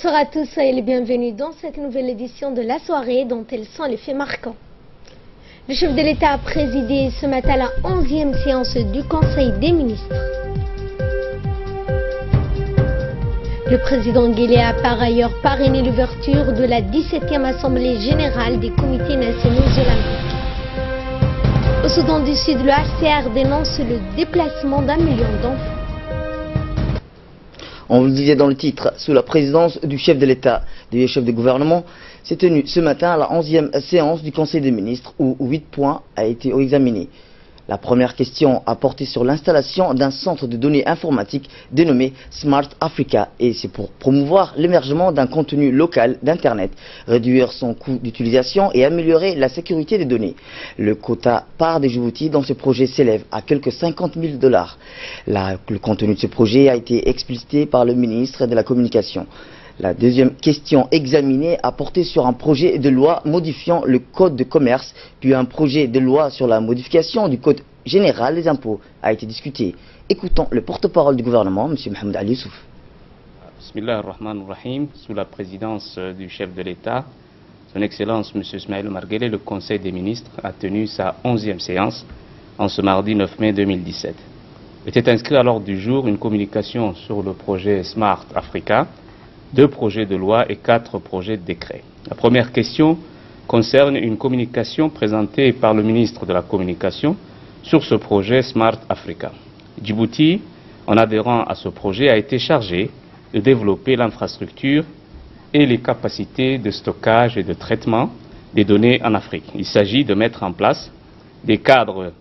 Bonsoir à tous, soyez les bienvenus dans cette nouvelle édition de la soirée dont elles sont les faits marquants. Le chef de l'État a présidé ce matin la 11e séance du Conseil des ministres. Le président Guelleh a par ailleurs parrainé l'ouverture de la 17e Assemblée générale des comités nationaux olympiques. Au Soudan du Sud, le HCR dénonce le déplacement d'1 million d'enfants. On vous le disait dans le titre, sous la présidence du chef de l'État, du chef de gouvernement, s'est tenue ce matin la 11e séance du Conseil des ministres où 8 points ont été examinés. La première question a porté sur l'installation d'un centre de données informatiques dénommé Smart Africa, et c'est pour promouvoir l'émergement d'un contenu local d'Internet, réduire son coût d'utilisation et améliorer la sécurité des données. Le quota part des Djibouti dans ce projet s'élève à quelques 50 000 $. Le contenu de ce projet a été explicité par le ministre de la Communication. La deuxième question examinée a porté sur un projet de loi modifiant le code de commerce, puis un projet de loi sur la modification du code général des impôts a été discuté. Écoutons le porte-parole du gouvernement, M. Mohamed Ali Youssouf. Bismillah ar-Rahman ar-Rahim, sous la présidence du chef de l'État, Son Excellence M. Ismaël Omar Guelleh, le Conseil des ministres a tenu sa 11e séance en ce mardi 9 mai 2017. Était inscrit à l'ordre du jour une communication sur le projet Smart Africa, 2 projets de loi et 4 projets de décret. La première question concerne une communication présentée par le ministre de la Communication sur ce projet Smart Africa. Djibouti, en adhérant à ce projet, a été chargé de développer l'infrastructure et les capacités de stockage et de traitement des données en Afrique. Il s'agit de mettre en place des cadres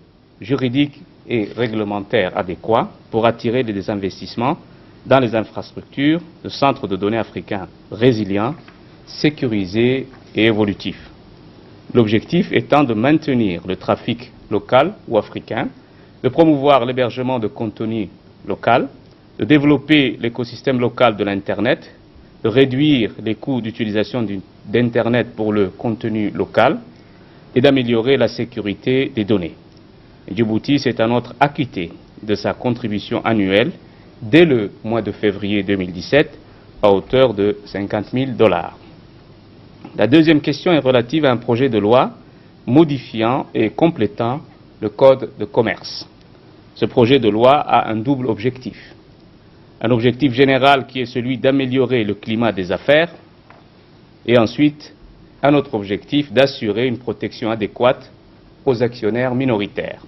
juridiques et réglementaires adéquats pour attirer des investissements dans les infrastructures de centres de données africains résilients, sécurisés et évolutifs. L'objectif étant de maintenir le trafic local ou africain, de promouvoir l'hébergement de contenu local, de développer l'écosystème local de l'Internet, de réduire les coûts d'utilisation d'Internet pour le contenu local et d'améliorer la sécurité des données. Djibouti s'est en outre acquitté de sa contribution annuelle dès le mois de février 2017 à hauteur de 50 000 $. La deuxième question est relative à un projet de loi modifiant et complétant le code de commerce. Ce projet de loi a un double objectif. Un objectif général qui est celui d'améliorer le climat des affaires et ensuite un autre objectif d'assurer une protection adéquate aux actionnaires minoritaires.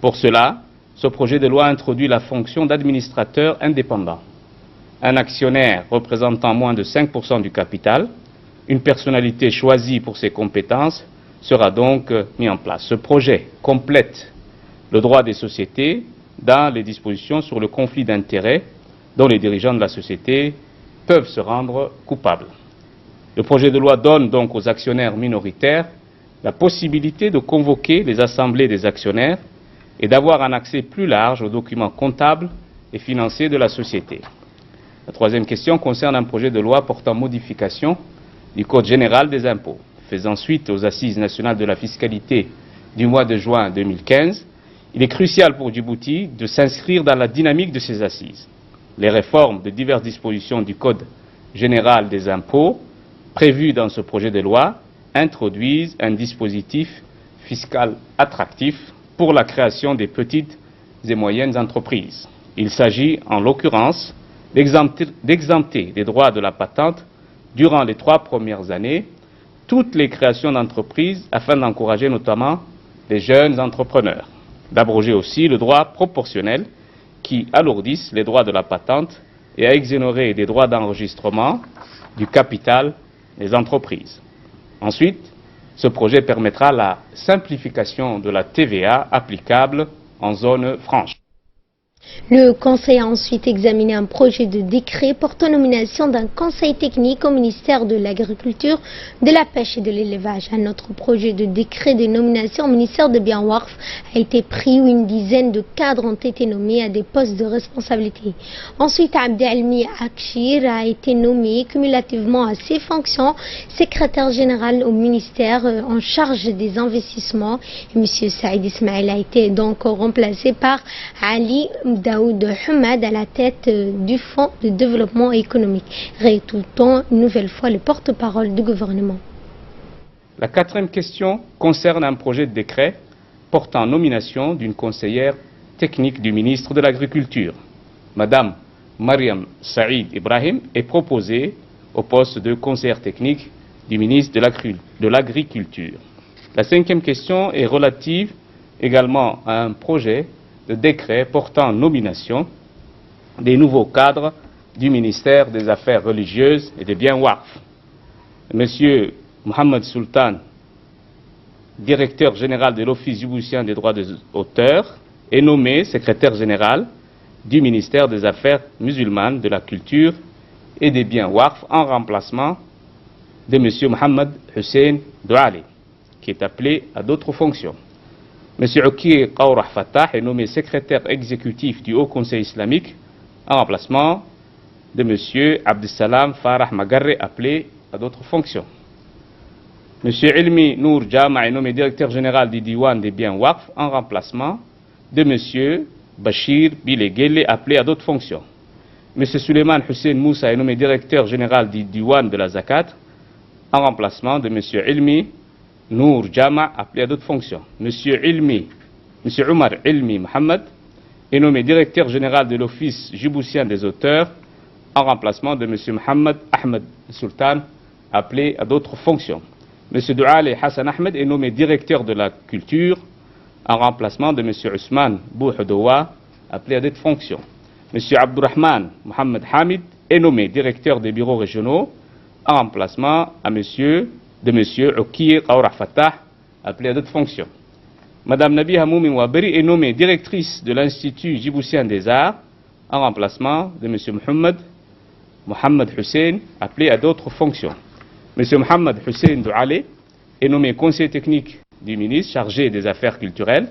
Pour cela, ce projet de loi introduit la fonction d'administrateur indépendant. Un actionnaire représentant moins de 5% du capital, une personnalité choisie pour ses compétences, sera donc mis en place. Ce projet complète le droit des sociétés dans les dispositions sur le conflit d'intérêts dont les dirigeants de la société peuvent se rendre coupables. Le projet de loi donne donc aux actionnaires minoritaires la possibilité de convoquer les assemblées des actionnaires et d'avoir un accès plus large aux documents comptables et financiers de la société. La troisième question concerne un projet de loi portant modification du Code général des impôts. Faisant suite aux assises nationales de la fiscalité du mois de juin 2015, il est crucial pour Djibouti de s'inscrire dans la dynamique de ces assises. Les réformes de diverses dispositions du Code général des impôts prévues dans ce projet de loi introduisent un dispositif fiscal attractif pour la création des petites et moyennes entreprises. Il s'agit en l'occurrence d'exempter des droits de la patente durant les 3 premières années toutes les créations d'entreprises afin d'encourager notamment les jeunes entrepreneurs. D'abroger aussi le droit proportionnel qui alourdissent les droits de la patente et à exonérer des droits d'enregistrement du capital des entreprises. Ensuite, ce projet permettra la simplification de la TVA applicable en zone franche. Le Conseil a ensuite examiné un projet de décret portant nomination d'un conseil technique au ministère de l'Agriculture, de la Pêche et de l'Élevage. Un autre projet de décret de nomination au ministère de Bienwarf a été pris où une dizaine de cadres ont été nommés à des postes de responsabilité. Ensuite, Abdelmi Akshir a été nommé cumulativement à ses fonctions secrétaire général au ministère en charge des investissements. Et M. Saïd Ismaël a été donc remplacé par Ali Daoud Hamad à la tête du Fonds de développement économique. Réécoutons une nouvelle fois le porte-parole du gouvernement. La quatrième question concerne un projet de décret portant nomination d'une conseillère technique du ministre de l'Agriculture. Madame Mariam Saïd Ibrahim est proposée au poste de conseillère technique du ministre de l'Agriculture. La cinquième question est relative également à un projet de décret portant nomination des nouveaux cadres du ministère des Affaires religieuses et des biens Waqf. Monsieur Mohamed Sultan, directeur général de l'Office djiboutien des droits des auteurs, est nommé secrétaire général du ministère des Affaires musulmanes, de la culture et des biens Waqf en remplacement de M. Mohamed Hussein Douali, qui est appelé à d'autres fonctions. M. Oukir Qaourah Fattah est nommé secrétaire exécutif du Haut Conseil islamique en remplacement de M. Abdessalam Farah Magarre, appelé à d'autres fonctions. M. Ilmi Nour Jama est nommé directeur général du Diwan des biens Waqf en remplacement de M. Bachir Bilegele, appelé à d'autres fonctions. M. Suleiman Hussein Moussa est nommé directeur général du Diwan de la Zakat en remplacement de M. Ilmi Nour Jama, appelé à d'autres fonctions. M. Omar Ilmi Mohamed est nommé directeur général de l'Office djiboutien des auteurs en remplacement de M. Mohamed Ahmed Sultan, appelé à d'autres fonctions. M. Douali Hassan Ahmed est nommé directeur de la culture en remplacement de M. Ousmane Bouhoudoua, appelé à d'autres fonctions. M. Abdurrahman Mohamed Hamid est nommé directeur des bureaux régionaux en remplacement de M. Oukir Qaourah Fattah, appelé à d'autres fonctions. Mme Nabiha Moumi Waberi est nommée directrice de l'Institut djiboutien des arts en remplacement de M. Mohamed Hussein, appelé à d'autres fonctions. M. Mohamed Hussein Douali est nommé conseiller technique du ministre chargé des affaires culturelles.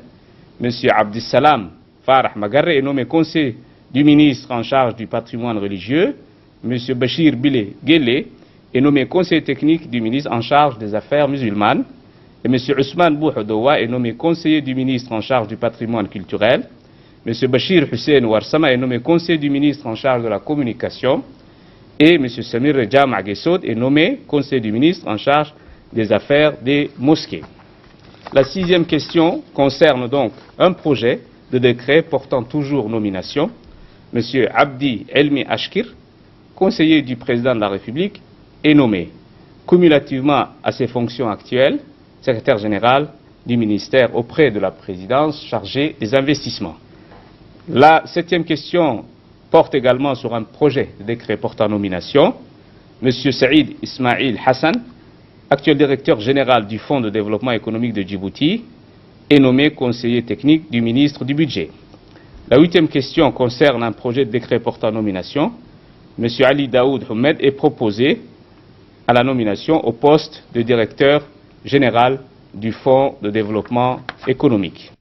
M. Abdessalam Farah Magarre est nommé conseiller du ministre en charge du patrimoine religieux. M. Bachir Bile Gele est nommé conseiller technique du ministre en charge des affaires musulmanes. Et M. Ousmane Bouhoudoua est nommé conseiller du ministre en charge du patrimoine culturel. M. Bachir Hussein Warsama est nommé conseiller du ministre en charge de la communication. Et M. Samir Rejam Aguesod est nommé conseiller du ministre en charge des affaires des mosquées. La sixième question concerne donc un projet de décret portant toujours nomination. M. Abdi Elmi Ashkir, conseiller du président de la République, est nommé cumulativement à ses fonctions actuelles secrétaire général du ministère auprès de la présidence chargé des investissements. La septième question porte également sur un projet de décret portant nomination. M. Saïd Ismail Hassan, actuel directeur général du Fonds de développement économique de Djibouti, est nommé conseiller technique du ministre du Budget. La huitième question concerne un projet de décret portant nomination. M. Ali Daoud Hamed est proposé à la nomination au poste de directeur général du Fonds de développement économique.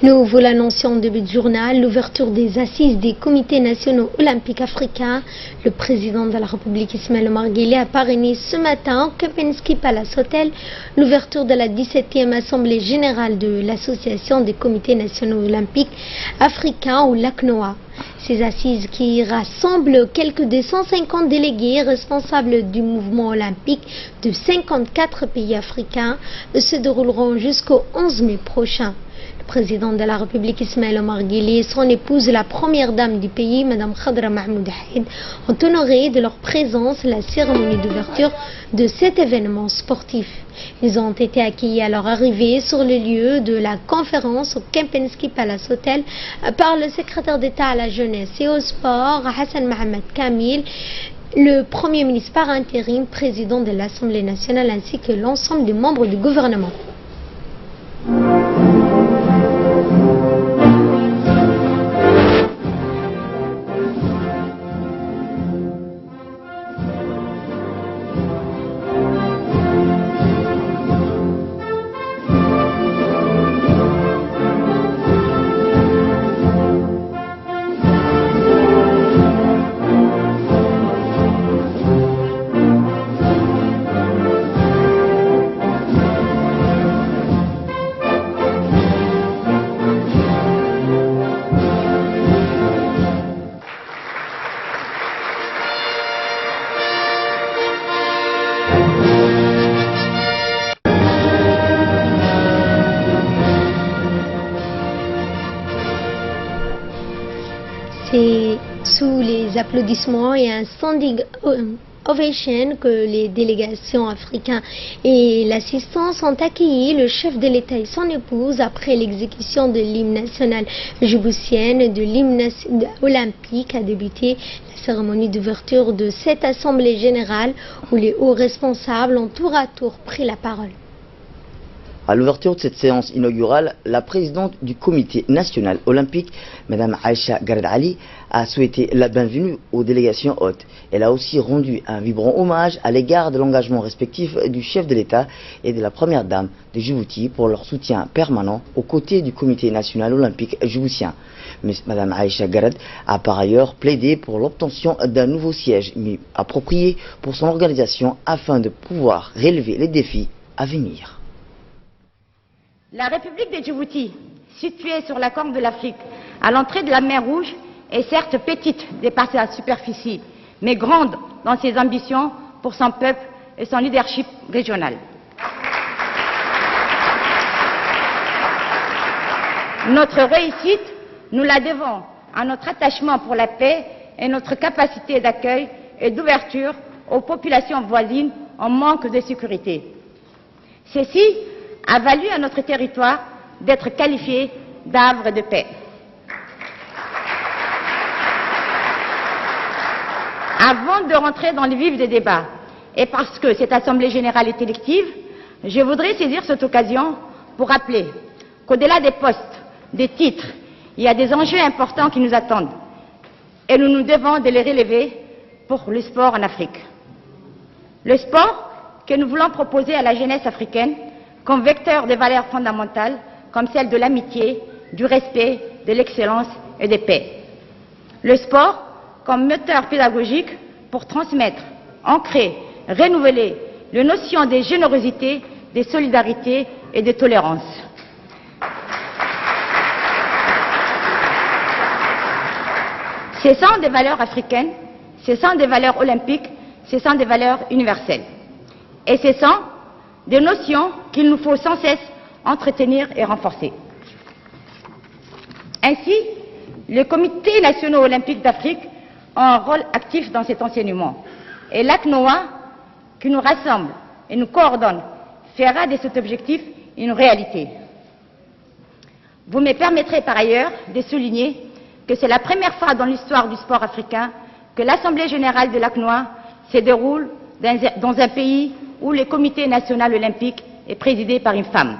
Nous vous l'annoncions en début de journal, l'ouverture des assises des comités nationaux olympiques africains. Le président de la République Ismaël Omar Guelleh a parrainé ce matin au Kempinski Palace Hotel l'ouverture de la 17e Assemblée générale de l'Association des comités nationaux olympiques africains ou l'ACNOA. Ces assises qui rassemblent quelques 250 délégués responsables du mouvement olympique de 54 pays africains se dérouleront jusqu'au 11 mai prochain. Le président de la République Ismaël Omar Guelleh et son épouse, la première dame du pays, Mme Khadra Mahmoud Haïd, ont honoré de leur présence la cérémonie d'ouverture de cet événement sportif. Ils ont été accueillis à leur arrivée sur le lieu de la conférence au Kempinski Palace Hotel par le secrétaire d'État à la jeunesse et au sport, Hassan Mohamed Kamil, le Premier ministre par intérim, président de l'Assemblée nationale ainsi que l'ensemble des membres du gouvernement. applaudissements et un standing ovation que les délégations africaines et l'assistance ont accueilli le chef de l'État et son épouse après l'exécution de l'hymne national djiboutien et de l'hymne olympique a débuté la cérémonie d'ouverture de cette assemblée générale où les hauts responsables ont tour à tour pris la parole. À l'ouverture de cette séance inaugurale, la présidente du comité national olympique, Mme Aïcha Garad Ali, a souhaité la bienvenue aux délégations hôtes. Elle a aussi rendu un vibrant hommage à l'égard de l'engagement respectif du chef de l'État et de la première dame de Djibouti pour leur soutien permanent aux côtés du comité national olympique djiboutien. Mme Aïcha Garad a par ailleurs plaidé pour l'obtention d'un nouveau siège mieux approprié pour son organisation afin de pouvoir relever les défis à venir. La République de Djibouti, située sur la corne de l'Afrique, à l'entrée de la mer Rouge, est certes petite de par sa superficie, mais grande dans ses ambitions pour son peuple et son leadership régional. Notre réussite, nous la devons à notre attachement pour la paix et notre capacité d'accueil et d'ouverture aux populations voisines en manque de sécurité. Ceci a valu à notre territoire d'être qualifié d'havre de paix. Avant de rentrer dans le vif des débats, et parce que cette Assemblée générale est élective, je voudrais saisir cette occasion pour rappeler qu'au-delà des postes, des titres, il y a des enjeux importants qui nous attendent, et nous nous devons de les relever pour le sport en Afrique. Le sport que nous voulons proposer à la jeunesse africaine comme vecteur de valeurs fondamentales comme celle de l'amitié, du respect, de l'excellence et de paix. Le sport comme moteur pédagogique pour transmettre, ancrer, renouveler les notions de générosité, de solidarité et de tolérance. Ce sont des valeurs africaines, ce sont des valeurs olympiques, ce sont des valeurs universelles. Et ce sont des notions qu'il nous faut sans cesse entretenir et renforcer. Ainsi, les comités nationaux olympiques d'Afrique ont un rôle actif dans cet enseignement. Et l'ACNOA, qui nous rassemble et nous coordonne, fera de cet objectif une réalité. Vous me permettrez par ailleurs de souligner que c'est la première fois dans l'histoire du sport africain que l'Assemblée générale de l'ACNOA se déroule dans un pays où le comité national olympique est présidé par une femme.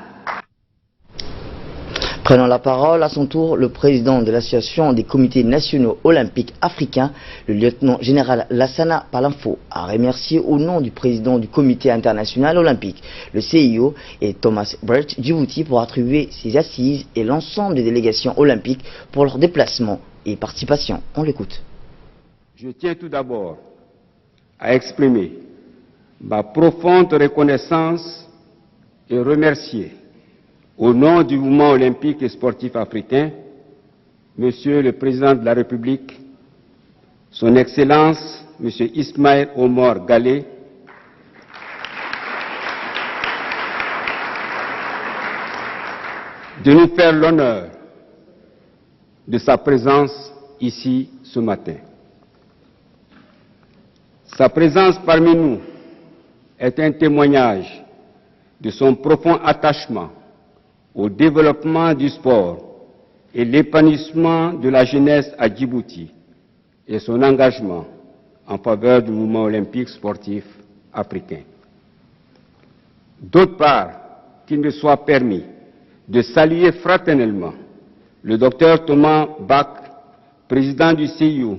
Prenant la parole à son tour, le président de l'association des comités nationaux olympiques africains, le lieutenant général Lassana Palamfo, a remercié au nom du président du comité international olympique, le CIO, et Thomas Bach Djibouti pour attribuer ses assises et l'ensemble des délégations olympiques pour leur déplacement et participation. On l'écoute. Je tiens tout d'abord à exprimer ma profonde reconnaissance et remercier au nom du mouvement olympique et sportif africain, Monsieur le Président de la République, Son Excellence, Monsieur Ismaël Omar Guelleh, de nous faire l'honneur de sa présence ici ce matin. Sa présence parmi nous est un témoignage de son profond attachement au développement du sport et l'épanouissement de la jeunesse à Djibouti et son engagement en faveur du mouvement olympique sportif africain. D'autre part, qu'il me soit permis de saluer fraternellement le Dr Thomas Bach, président du CIO,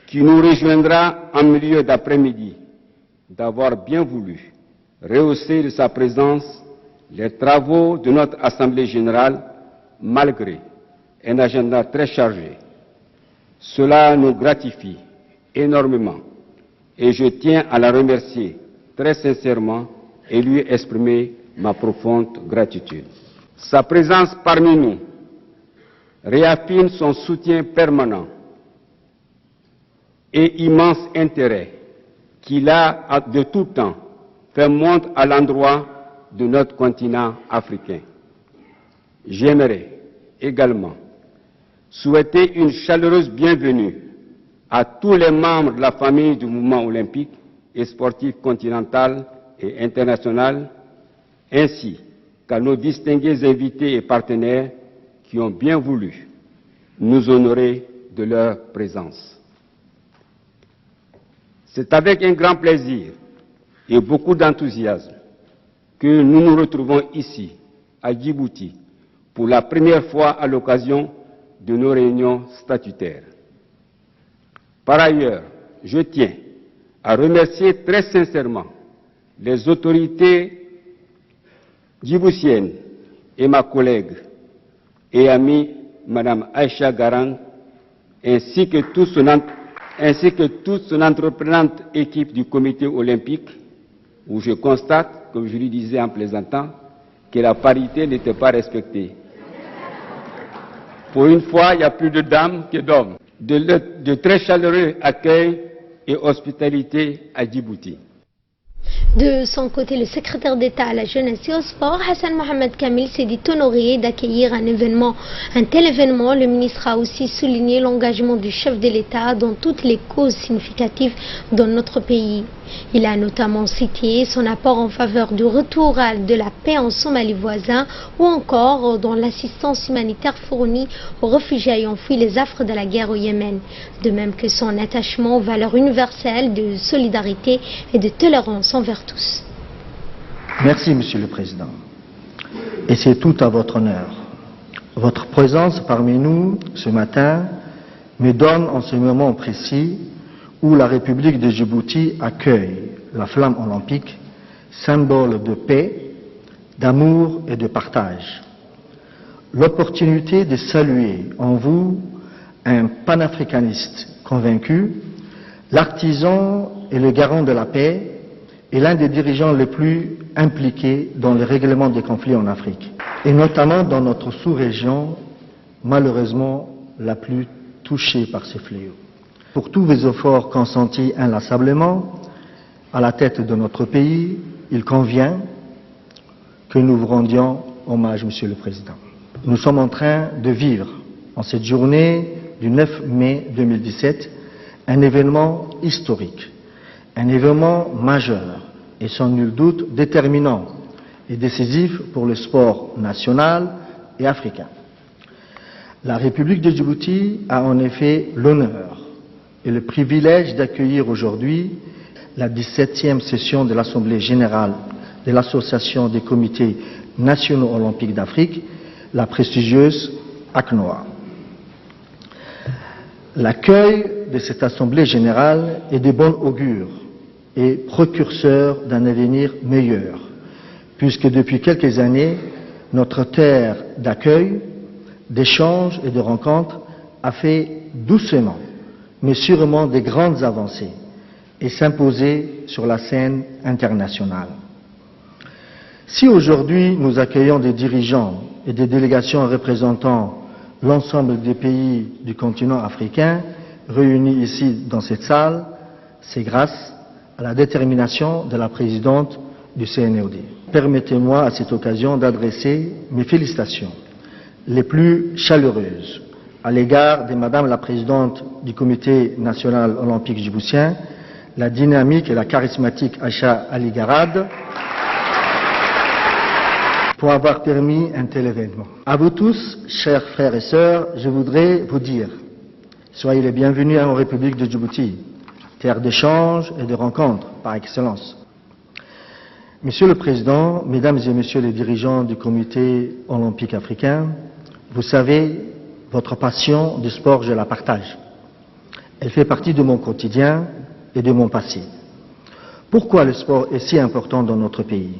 qui nous rejoindra en milieu d'après-midi, d'avoir bien voulu rehausser de sa présence les travaux de notre Assemblée générale, malgré un agenda très chargé. Cela nous gratifie énormément et je tiens à la remercier très sincèrement et lui exprimer ma profonde gratitude. Sa présence parmi nous réaffirme son soutien permanent et immense intérêt qu'il a de tout temps fait montre à l'endroit de notre continent africain. J'aimerais également souhaiter une chaleureuse bienvenue à tous les membres de la famille du mouvement olympique et sportif continental et international, ainsi qu'à nos distingués invités et partenaires qui ont bien voulu nous honorer de leur présence. C'est avec un grand plaisir et beaucoup d'enthousiasme que nous nous retrouvons ici, à Djibouti, pour la première fois à l'occasion de nos réunions statutaires. Par ailleurs, je tiens à remercier très sincèrement les autorités djiboutiennes et ma collègue et amie Madame Aïcha Garang, ainsi que toute son entreprenante équipe du comité olympique, où je constate, comme je lui disais en plaisantant, que la parité n'était pas respectée. Pour une fois, il y a plus de dames que d'hommes. De très chaleureux accueil et hospitalité à Djibouti. De son côté, le secrétaire d'État à la jeunesse et au sport, Hassan Mohamed Kamil, s'est dit honoré d'accueillir un tel événement. Le ministre a aussi souligné l'engagement du chef de l'État dans toutes les causes significatives dans notre pays. Il a notamment cité son apport en faveur du retour de la paix en Somalie voisin ou encore dans l'assistance humanitaire fournie aux réfugiés ayant fui les affres de la guerre au Yémen, de même que son attachement aux valeurs universelles de solidarité et de tolérance envers tous. Merci, Monsieur le Président. Et c'est tout à votre honneur. Votre présence parmi nous ce matin me donne en ce moment précis où la République de Djibouti accueille la flamme olympique, symbole de paix, d'amour et de partage. L'opportunité de saluer en vous un panafricaniste convaincu, l'artisan et le garant de la paix et l'un des dirigeants les plus impliqués dans le règlement des conflits en Afrique, et notamment dans notre sous-région, malheureusement la plus touchée par ces fléaux. Pour tous vos efforts consentis inlassablement à la tête de notre pays, il convient que nous vous rendions hommage, Monsieur le Président. Nous sommes en train de vivre, en cette journée du 9 mai 2017, un événement historique, un événement majeur et sans nul doute déterminant et décisif pour le sport national et africain. La République de Djibouti a en effet l'honneur et le privilège d'accueillir aujourd'hui la 17e session de l'Assemblée générale de l'Association des comités nationaux olympiques d'Afrique, la prestigieuse ACNOA. L'accueil de cette Assemblée générale est de bon augure et précurseur d'un avenir meilleur, puisque depuis quelques années, notre terre d'accueil, d'échange et de rencontres a fait doucement mais sûrement des grandes avancées et s'imposer sur la scène internationale. Si aujourd'hui nous accueillons des dirigeants et des délégations représentant l'ensemble des pays du continent africain réunis ici dans cette salle, c'est grâce à la détermination de la présidente du CNOD. Permettez-moi à cette occasion d'adresser mes félicitations les plus chaleureuses à l'égard de Madame la Présidente du Comité national olympique djiboutien, la dynamique et la charismatique Aïcha Ali Garad, pour avoir permis un tel événement. À vous tous, chers frères et sœurs, je voudrais vous dire, soyez les bienvenus en République de Djibouti, terre d'échange et de rencontres par excellence. Monsieur le Président, Mesdames et Messieurs les dirigeants du Comité olympique africain, vous savez, votre passion du sport, je la partage. Elle fait partie de mon quotidien et de mon passé. Pourquoi le sport est si important dans notre pays?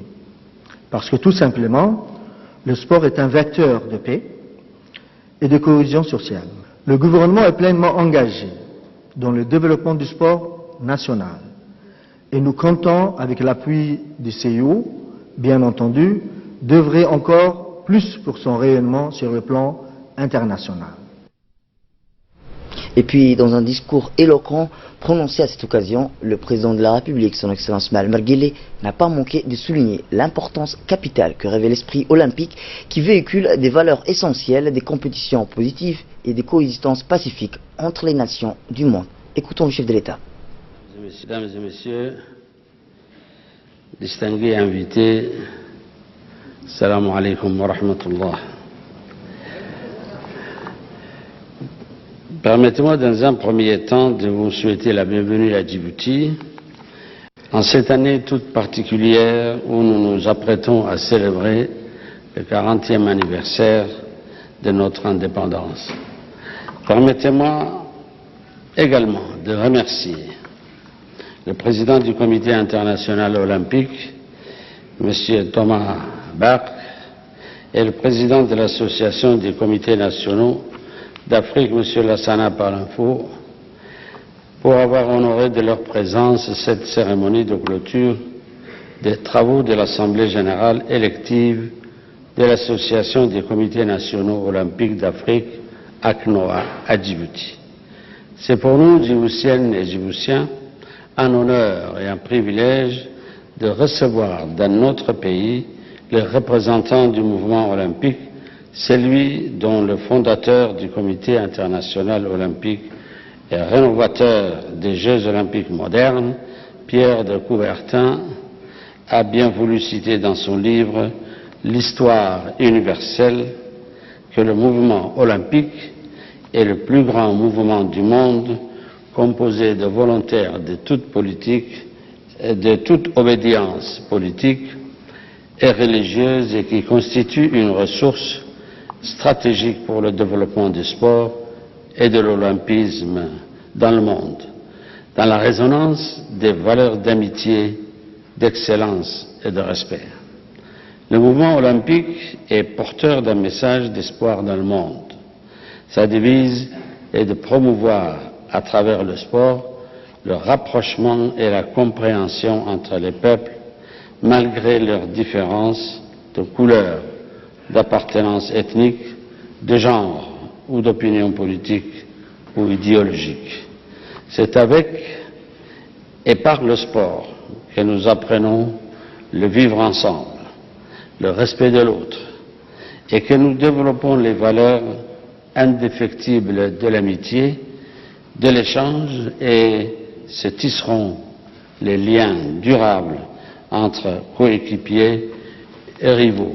Parce que tout simplement, le sport est un vecteur de paix et de cohésion sociale. Le gouvernement est pleinement engagé dans le développement du sport national et nous comptons, avec l'appui du CIO, bien entendu, d'œuvrer encore plus pour son rayonnement sur le plan international. Et puis, dans un discours éloquent prononcé à cette occasion, le président de la République, son Excellence Ismaël Marguerite, n'a pas manqué de souligner l'importance capitale que revêt l'esprit olympique qui véhicule des valeurs essentielles, des compétitions positives et des coexistences pacifiques entre les nations du monde. Écoutons le chef de l'État. Mesdames et messieurs, distingués invités, salam alaikum wa rahmatullah. Permettez-moi dans un premier temps de vous souhaiter la bienvenue à Djibouti, en cette année toute particulière où nous nous apprêtons à célébrer le 40e anniversaire de notre indépendance. Permettez-moi également de remercier le président du Comité international olympique, M. Thomas Bach, et le président de l'Association des comités nationaux d'Afrique, M. Lassana Palinfo, pour avoir honoré de leur présence cette cérémonie de clôture des travaux de l'Assemblée générale élective de l'Association des comités nationaux olympiques d'Afrique, ACNOA, à Djibouti. C'est pour nous, Djiboutiennes et Djiboutiens, un honneur et un privilège de recevoir dans notre pays les représentants du mouvement olympique, celui dont le fondateur du Comité international olympique et rénovateur des Jeux olympiques modernes, Pierre de Coubertin, a bien voulu citer dans son livre « L'histoire universelle » que le mouvement olympique est le plus grand mouvement du monde, composé de volontaires de toute politique, de toute obédience politique et religieuse, et qui constitue une ressource stratégique pour le développement du sport et de l'olympisme dans le monde, dans la résonance des valeurs d'amitié, d'excellence et de respect. Le mouvement olympique est porteur d'un message d'espoir dans le monde. Sa devise est de promouvoir à travers le sport le rapprochement et la compréhension entre les peuples, malgré leurs différences de couleur, d'appartenance ethnique, de genre ou d'opinion politique ou idéologique. C'est avec et par le sport que nous apprenons le vivre ensemble, le respect de l'autre, et que nous développons les valeurs indéfectibles de l'amitié, de l'échange, et se tisseront les liens durables entre coéquipiers et rivaux.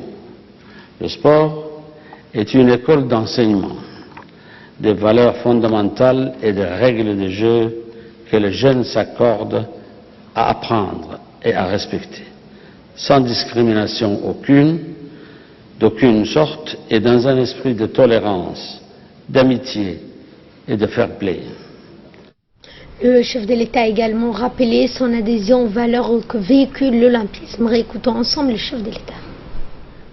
Le sport est une école d'enseignement des valeurs fondamentales et des règles de jeu que les jeunes s'accordent à apprendre et à respecter, sans discrimination aucune, d'aucune sorte, et dans un esprit de tolérance, d'amitié et de fair play. Le chef de l'État a également rappelé son adhésion aux valeurs que véhicule l'olympisme. Réécoutons ensemble le chef de l'État.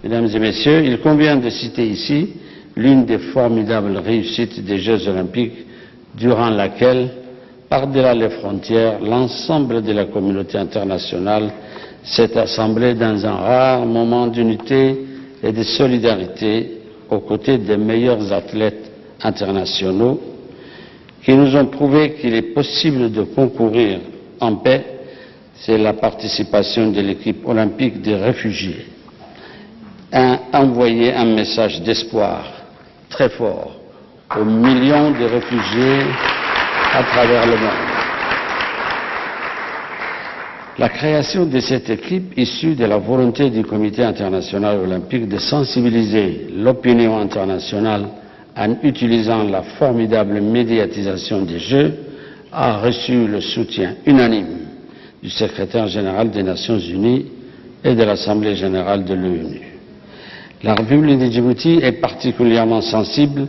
Mesdames et messieurs, il convient de citer ici l'une des formidables réussites des Jeux olympiques durant laquelle, par-delà les frontières, l'ensemble de la communauté internationale s'est assemblé dans un rare moment d'unité et de solidarité aux côtés des meilleurs athlètes internationaux qui nous ont prouvé qu'il est possible de concourir en paix. C'est la participation de l'équipe olympique des réfugiés a envoyé un message d'espoir très fort aux millions de réfugiés à travers le monde. La création de cette équipe, issue de la volonté du Comité international olympique de sensibiliser l'opinion internationale en utilisant la formidable médiatisation des Jeux, a reçu le soutien unanime du secrétaire général des Nations Unies et de l'Assemblée générale de l'ONU. La République de Djibouti est particulièrement sensible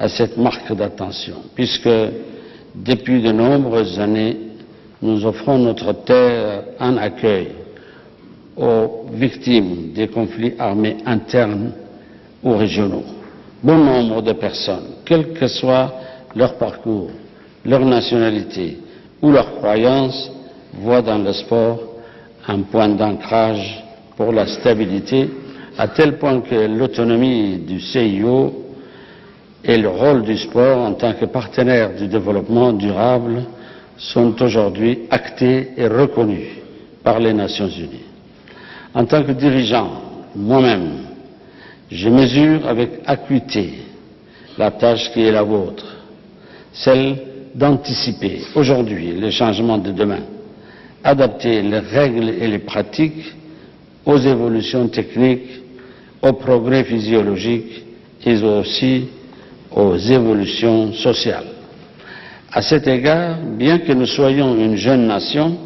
à cette marque d'attention, puisque depuis de nombreuses années, nous offrons notre terre en accueil aux victimes des conflits armés internes ou régionaux. Bon nombre de personnes, quel que soit leur parcours, leur nationalité ou leur croyance, voient dans le sport un point d'ancrage pour la stabilité, à tel point que l'autonomie du CIO et le rôle du sport en tant que partenaire du développement durable sont aujourd'hui actés et reconnus par les Nations Unies. En tant que dirigeant, moi-même, je mesure avec acuité la tâche qui est la vôtre, celle d'anticiper aujourd'hui les changements de demain, adapter les règles et les pratiques aux évolutions techniques, aux progrès physiologiques et aussi aux évolutions sociales. À cet égard, bien que nous soyons une jeune nation,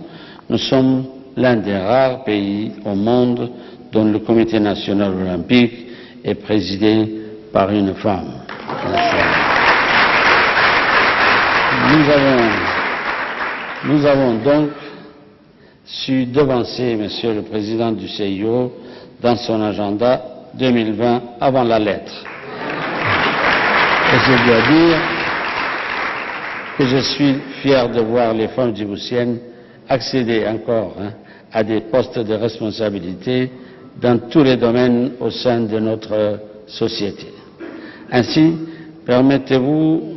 nous sommes l'un des rares pays au monde dont le Comité national olympique est présidé par une femme. Nous avons donc su devancer Monsieur le Président du CIO dans son agenda 2020 avant la lettre. Et je dois dire que je suis fier de voir les femmes djiboutiennes accéder encore à des postes de responsabilité dans tous les domaines au sein de notre société. Ainsi, permettez-vous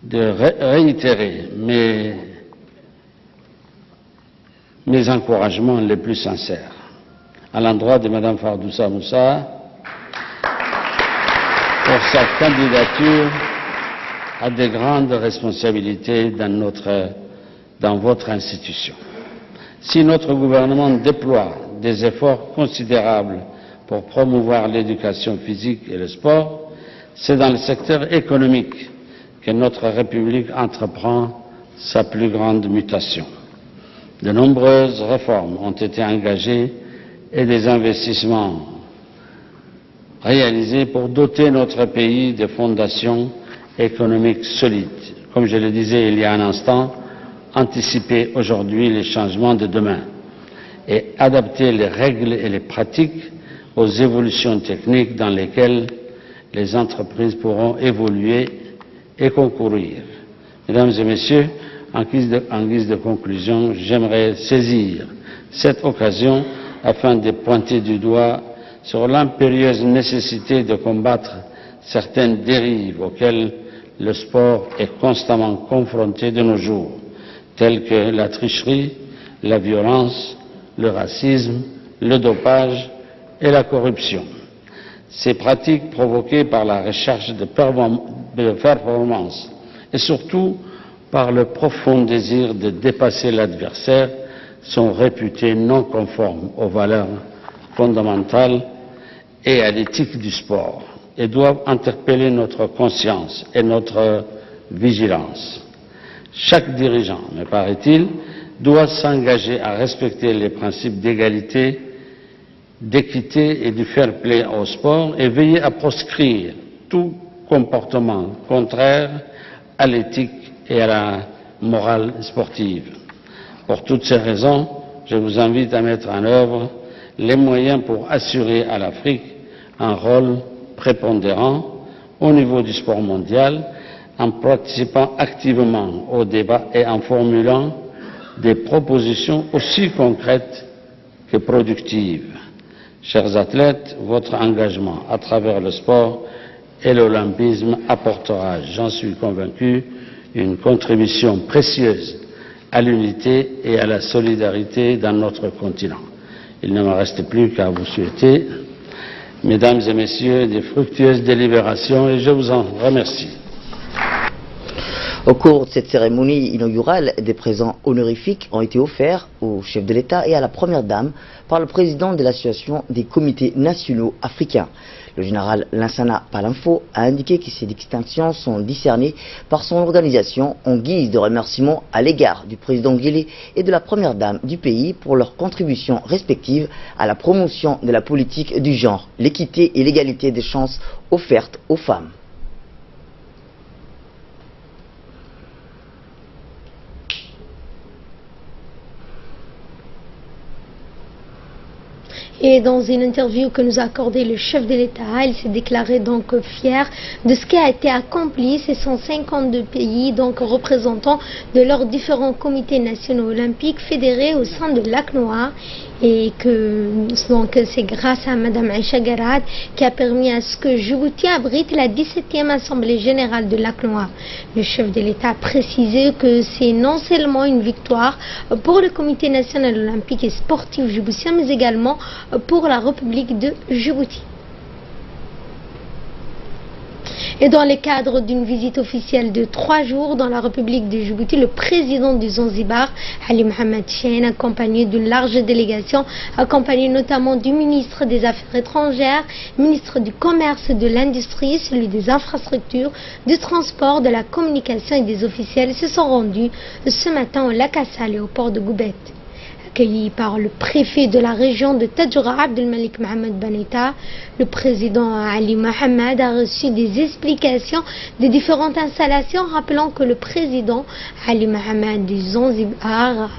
de réitérer mes encouragements les plus sincères à l'endroit de Mme Fardoussa Moussa pour sa candidature à de grandes responsabilités dans votre institution. Si notre gouvernement déploie des efforts considérables pour promouvoir l'éducation physique et le sport, c'est dans le secteur économique que notre République entreprend sa plus grande mutation. De nombreuses réformes ont été engagées et des investissements réalisés pour doter notre pays de fondations économiques solides. Comme je le disais il y a un instant, anticiper aujourd'hui les changements de demain et adapter les règles et les pratiques aux évolutions techniques dans lesquelles les entreprises pourront évoluer et concourir. Mesdames et Messieurs, en guise de conclusion, j'aimerais saisir cette occasion afin de pointer du doigt sur l'impérieuse nécessité de combattre certaines dérives auxquelles le sport est constamment confronté de nos jours, telles que la tricherie, la violence, le racisme, le dopage et la corruption. Ces pratiques provoquées par la recherche de performance et surtout par le profond désir de dépasser l'adversaire sont réputées non conformes aux valeurs fondamentales et à l'éthique du sport et doivent interpeller notre conscience et notre vigilance. Chaque dirigeant, me paraît-il, doit s'engager à respecter les principes d'égalité, d'équité et du fair play au sport et veiller à proscrire tout comportement contraire à l'éthique et à la morale sportive. Pour toutes ces raisons, je vous invite à mettre en œuvre les moyens pour assurer à l'Afrique un rôle prépondérant au niveau du sport mondial en participant activement au débat et en formulant des propositions aussi concrètes que productives. Chers athlètes, votre engagement à travers le sport et l'olympisme apportera, j'en suis convaincu, une contribution précieuse à l'unité et à la solidarité dans notre continent. Il ne me reste plus qu'à vous souhaiter, mesdames et messieurs, de fructueuses délibérations et je vous en remercie. Au cours de cette cérémonie inaugurale, des présents honorifiques ont été offerts au chef de l'État et à la Première Dame par le président de l'Association des comités nationaux africains. Le général Lansana Palinfo a indiqué que ces distinctions sont discernées par son organisation en guise de remerciement à l'égard du président Guélé et de la Première Dame du pays pour leurs contributions respectives à la promotion de la politique du genre, l'équité et l'égalité des chances offertes aux femmes. Et dans une interview que nous a accordée le chef de l'État, il s'est déclaré donc fier de ce qui a été accompli. Ce sont 52 pays donc représentants de leurs différents comités nationaux olympiques fédérés au sein de l'ACNOA. Et que donc c'est grâce à Mme Aïcha Garad qui a permis à ce que Djibouti abrite la 17e Assemblée Générale de l'ACNOA. Le chef de l'État a précisé que c'est non seulement une victoire pour le Comité national olympique et sportif djiboutien, mais également pour la République de Djibouti. Et dans le cadre d'une visite officielle de 3 jours dans la République de Djibouti, le président du Zanzibar, Ali Mohamed Shein, accompagné d'une large délégation, accompagné notamment du ministre des Affaires étrangères, ministre du Commerce et de l'Industrie, celui des infrastructures, du transport, de la communication et des officiels, se sont rendus ce matin au lac Assal et au port de Goubet. Accueilli par le préfet de la région de Tadjoura, Abdelmalik Mohamed Banita, le président Ali Mohamed a reçu des explications des différentes installations, rappelant que le président Ali Mohamed du Zanzibar,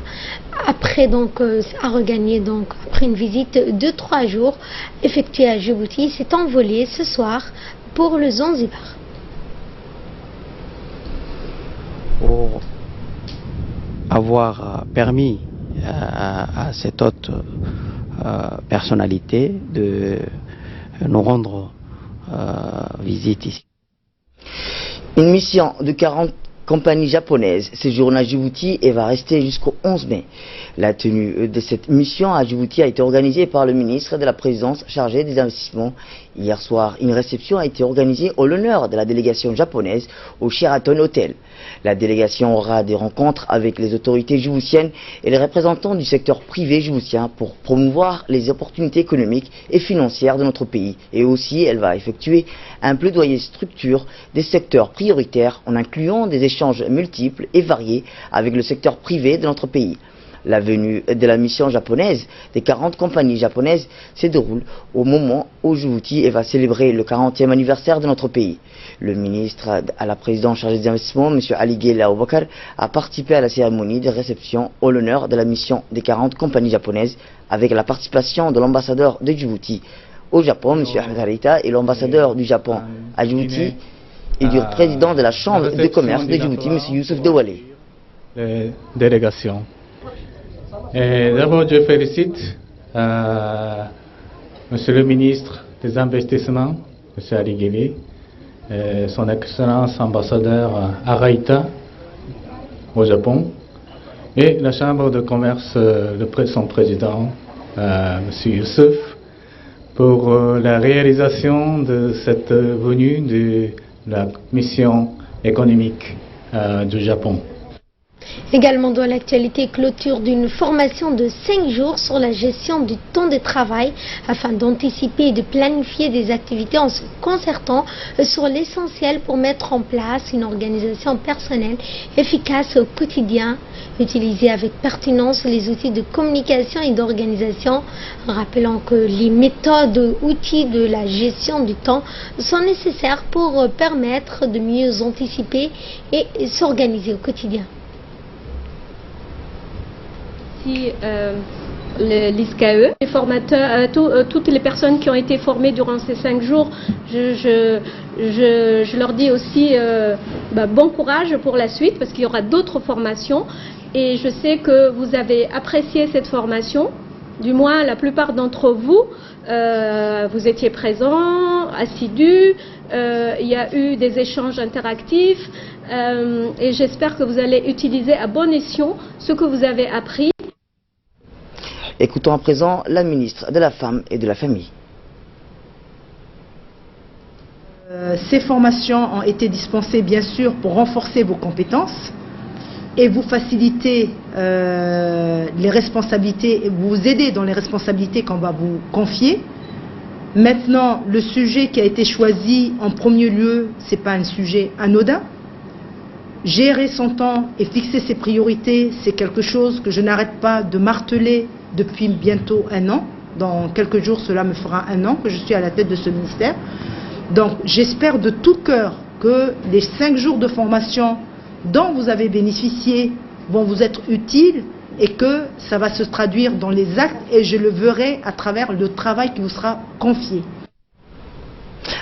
après une visite de 3 jours effectuée à Djibouti, s'est envolé ce soir pour le Zanzibar. Pour avoir permis à cette haute personnalité de nous rendre visite ici. Une mission de 40 compagnies japonaises séjourne à Djibouti et va rester jusqu'au 11 mai. La tenue de cette mission à Djibouti a été organisée par le ministre de la Présidence chargé des investissements. Hier soir, une réception a été organisée au l'honneur de la délégation japonaise au Sheraton Hotel. La délégation aura des rencontres avec les autorités djiboutiennes et les représentants du secteur privé djiboutien pour promouvoir les opportunités économiques et financières de notre pays. Et aussi, elle va effectuer un plaidoyer structure des secteurs prioritaires en incluant des échanges multiples et variés avec le secteur privé de notre pays. La venue de la mission japonaise des 40 compagnies japonaises se déroule au moment où Djibouti va célébrer le 40e anniversaire de notre pays. Le ministre à la présidence chargée des investissements, M. Ali Gueye Aboubakar, a participé à la cérémonie de réception au l'honneur de la mission des 40 compagnies japonaises avec la participation de l'ambassadeur de Djibouti au Japon, M. Ahmed Harita, et l'ambassadeur du Japon à Djibouti et du président de la Chambre de commerce de Djibouti, M. Youssouf Dewale. Délégation. D'abord, je félicite Monsieur le ministre des Investissements, M. Ali Gueye, son Excellence ambassadeur Harita au Japon, et la Chambre de commerce de son président, M. Youssouf, pour la réalisation de cette venue de la mission économique du Japon. Également dans l'actualité, clôture d'une formation de 5 jours sur la gestion du temps de travail afin d'anticiper et de planifier des activités en se concertant sur l'essentiel pour mettre en place une organisation personnelle efficace au quotidien, utiliser avec pertinence les outils de communication et d'organisation, rappelant que les méthodes, outils de la gestion du temps sont nécessaires pour permettre de mieux anticiper et s'organiser au quotidien. L'ISCAE, les formateurs, toutes les personnes qui ont été formées durant ces 5 jours, je leur dis aussi bon courage pour la suite parce qu'il y aura d'autres formations et je sais que vous avez apprécié cette formation, du moins la plupart d'entre vous, vous étiez présents, assidus, il y a eu des échanges interactifs et j'espère que vous allez utiliser à bon escient ce que vous avez appris. Écoutons à présent la ministre de la Femme et de la Famille. Ces formations ont été dispensées bien sûr pour renforcer vos compétences et vous faciliter les responsabilités, vous aider dans les responsabilités qu'on va vous confier. Maintenant, le sujet qui a été choisi en premier lieu, ce n'est pas un sujet anodin. Gérer son temps et fixer ses priorités, c'est quelque chose que je n'arrête pas de marteler depuis bientôt 1 an. Dans quelques jours, cela me fera 1 an que je suis à la tête de ce ministère. Donc, j'espère de tout cœur que les 5 jours de formation dont vous avez bénéficié vont vous être utiles et que ça va se traduire dans les actes et je le verrai à travers le travail qui vous sera confié.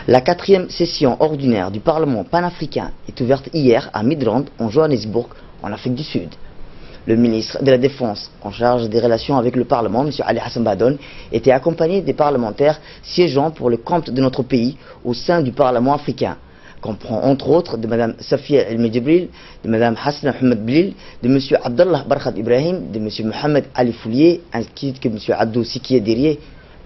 La 4e session ordinaire du Parlement panafricain est ouverte hier à Midrand, en Johannesburg, en Afrique du Sud. Le ministre de la Défense, en charge des relations avec le Parlement, M. Ali Hassan Badon, était accompagné des parlementaires siégeant pour le compte de notre pays au sein du Parlement africain. Comprend entre autres de Mme Safia El Medjibril, de Mme Hassan Ahmed Blil, de M. Abdallah Barkhat Ibrahim, de M. Mohamed Ali Foulier, ainsi que M. Abdou Sikiye Diriye,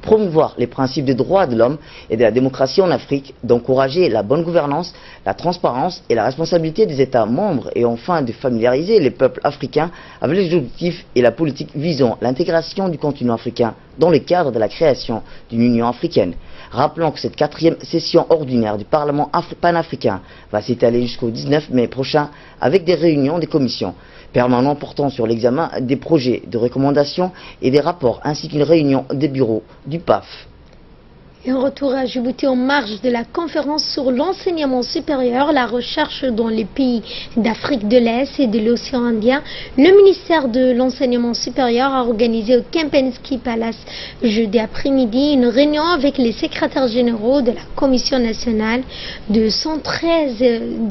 promouvoir les principes des droits de l'homme et de la démocratie en Afrique, d'encourager la bonne gouvernance, la transparence et la responsabilité des États membres et enfin de familiariser les peuples africains avec les objectifs et la politique visant l'intégration du continent africain dans le cadre de la création d'une Union africaine. Rappelons que cette 4e session ordinaire du Parlement panafricain va s'étaler jusqu'au 19 mai prochain avec des réunions des commissions permanentes portant sur l'examen des projets de recommandations et des rapports ainsi qu'une réunion des bureaux du PAF. Et en retour à Djibouti, en marge de la conférence sur l'enseignement supérieur, la recherche dans les pays d'Afrique de l'Est et de l'océan Indien, le ministère de l'enseignement supérieur a organisé au Kempinski Palace jeudi après-midi une réunion avec les secrétaires généraux de la Commission nationale de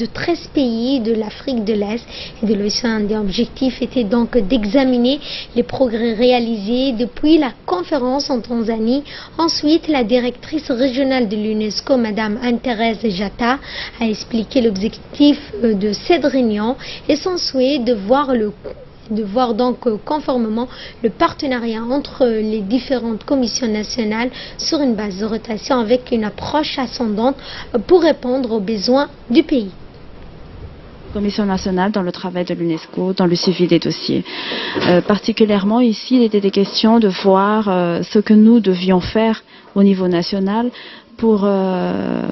13 pays de l'Afrique de l'Est et de l'océan Indien. L'objectif était donc d'examiner les progrès réalisés depuis la conférence en Tanzanie. Ensuite, la directrice régionale de l'UNESCO, Madame Anne-Thérèse Jatta, a expliqué l'objectif de cette réunion et son souhait de voir donc conformément le partenariat entre les différentes commissions nationales sur une base de rotation avec une approche ascendante pour répondre aux besoins du pays. Commission nationale dans le travail de l'UNESCO, dans le suivi des dossiers. Particulièrement ici, il était des questions de voir ce que nous devions faire au niveau national pour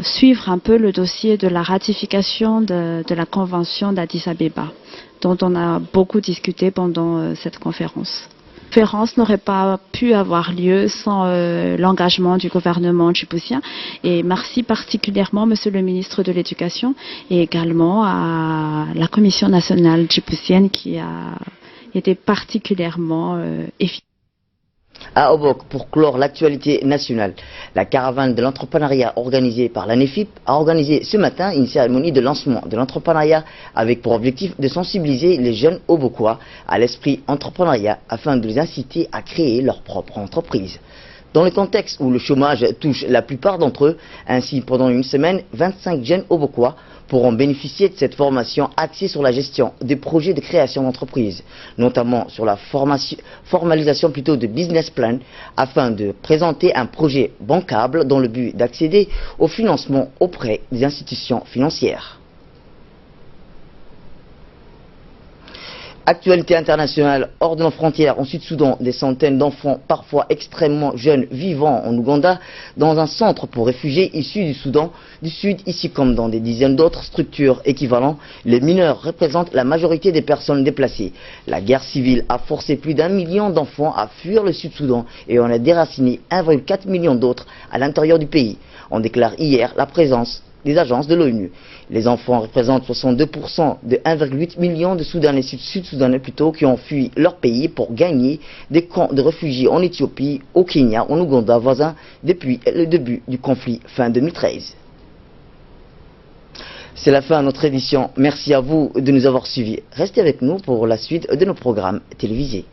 suivre un peu le dossier de la ratification de la Convention d'Addis Abeba, dont on a beaucoup discuté pendant cette conférence. La conférence n'aurait pas pu avoir lieu sans l'engagement du gouvernement djiboutien et merci particulièrement Monsieur le ministre de l'Éducation et également à la Commission nationale djiboutienne qui a été particulièrement efficace. À Obok, pour clore l'actualité nationale, la caravane de l'entrepreneuriat organisée par l'ANEFIP a organisé ce matin une cérémonie de lancement de l'entrepreneuriat avec pour objectif de sensibiliser les jeunes Obokois à l'esprit entrepreneuriat afin de les inciter à créer leur propre entreprise. Dans le contexte où le chômage touche la plupart d'entre eux, ainsi pendant une semaine, 25 jeunes Obokois pourront bénéficier de cette formation axée sur la gestion des projets de création d'entreprise, notamment sur la formalisation plutôt de business plan, afin de présenter un projet bancable dans le but d'accéder au financement auprès des institutions financières. Actualité internationale, hors de nos frontières, en Sud-Soudan, des centaines d'enfants, parfois extrêmement jeunes, vivant en Ouganda, dans un centre pour réfugiés issus du Soudan du Sud, ici comme dans des dizaines d'autres structures équivalentes. Les mineurs représentent la majorité des personnes déplacées. La guerre civile a forcé plus d'1 million d'enfants à fuir le Sud-Soudan et on a déraciné 1,4 million d'autres à l'intérieur du pays. On déclare hier la présence des agences de l'ONU. Les enfants représentent 62% de 1,8 million de Soudanais, Sud-Soudanais plutôt, qui ont fui leur pays pour gagner des camps de réfugiés en Éthiopie, au Kenya, en Ouganda voisin, depuis le début du conflit fin 2013. C'est la fin de notre édition. Merci à vous de nous avoir suivis. Restez avec nous pour la suite de nos programmes télévisés.